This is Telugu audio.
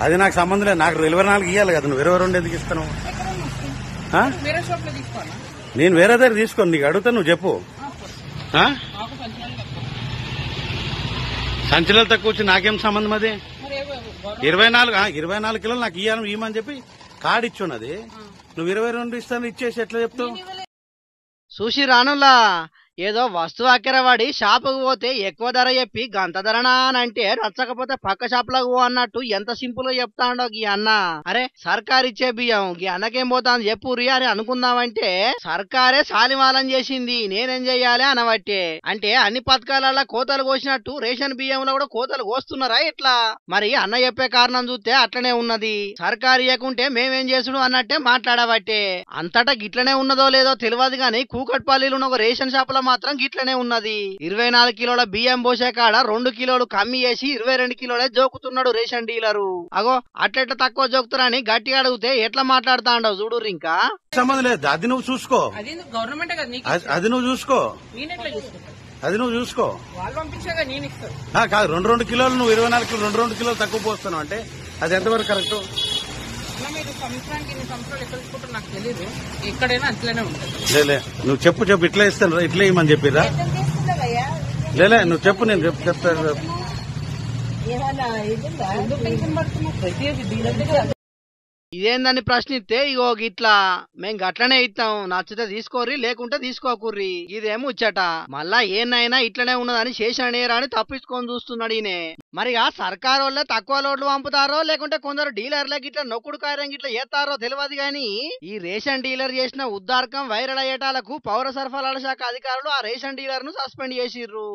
అది నాకు సంబంధం లేదు. నాకు 24 ఇవ్వాలి కదా, నువ్వు 22 ఎందుకు ఇస్తాను? నేను వేరే దగ్గర తీసుకోను, నీకు అడుగుతా, నువ్వు చెప్పు. సంచులు తక్కువ వచ్చి నాకేం సంబంధం? అది 24 కిలోలు నాకు ఇవ్వమని చెప్పి కార్డు ఇచ్చున్నది. నువ్వు 22 ఇస్తాను ఇచ్చేసి ఎట్లా చెప్తావు? చూసి రానులా ఏదో వస్తువు అక్కెరవాడి షాపుకు పోతే ఎక్కువ ధర చెప్పి గంత ధరనా అని అంటే నచ్చకపోతే పక్క షాపులకు పో అన్నట్టు ఎంత సింపుల్ గా చెప్తాండో గీ అన్న. అరే సర్కార్ ఇచ్చే బియ్యం గీ అన్నకేం పోతాను చెప్పురి అని అనుకుందామంటే సర్కారే సాలిమాలం చేసింది, నేనేం చెయ్యాలి అనబట్టే. అంటే అన్ని పథకాలలో కోతలు కోసినట్టు రేషన్ బియ్యంలో కూడా కోతలు కోస్తున్నారా ఇట్లా? మరి అన్న చెప్పే కారణం చూస్తే అట్లనే ఉన్నది. సర్కారు ఇవ్వకుంటే మేమేం చేసుడు అన్నట్టే మాట్లాడబట్టే. అంతటా గిట్లనే ఉన్నదో లేదో తెలియదు గాని కూకట్పల్లిలో ఉన్న ఒక రేషన్ షాపులో మాత్రం గిట్లనే ఉన్నది. 24 కిలోల బియ్యం పోసే కాడ 2 కిలోలు కమ్మి చేసి 22 కిలోలే జోకుతున్నాడు రేషన్ డీలరు. అగో అట్లెట్లా తక్కువ జోకుతారని గట్టిగా అడిగితే ఎట్లా మాట్లాడుతా ఉండవు చూడు. ఇంకా సంబంధం లేదు, అది నువ్వు చూసుకో. గవర్నమెంట్ అది నువ్వు చూసుకో, అది నువ్వు చూసుకో. వాళ్ళు పంపించాక నేను ఇస్తాను. కాదు 2 కిలోలు నువ్వు 24 కిలోలు 2 కిలోలు తక్కువ పోస్తున్నావు అంటే అది ఎంతవరకు కరెక్ట్? మీరు సంవత్సరానికి 2 సంవత్సరాలు ఎక్కడ తీసుకుంటారు నాకు తెలియదు, ఎక్కడైనా అట్లనే ఉంటుంది. లే నువ్వు చెప్పు ఇట్లా ఇస్తాను, ఇట్లా ఇవ్వమని చెప్పిరా? లే నువ్వు చెప్పు, నేను చెప్తాను. ఇదేందని ప్రశ్నిస్తే ఇగో గిట్లా మేం గట్లనే ఇస్తాం, నచ్చితే తీసుకోర్రి లేకుంటే తీసుకోకుర్రి, ఇదేమో ముచ్చట. మళ్ళా ఏనైనా ఇట్లనే ఉన్నదని చేసినేరా అని తప్పించుకొని చూస్తున్నాడు ఈయన. మరి ఆ సర్కారు వాళ్ళే తక్కువ లోడ్లు పంపుతారో లేకుంటే కొందరు డీలర్లకి ఇట్లా నొక్కుడు కార్యం ఇట్లా చేస్తారో తెలియదు గాని ఈ రేషన్ డీలర్ చేసిన ఉద్దారకం వైరల్ అయ్యేటాలకు పౌర సరఫరాల శాఖ అధికారులు ఆ రేషన్ డీలర్ ను సస్పెండ్ చేసిర్రు.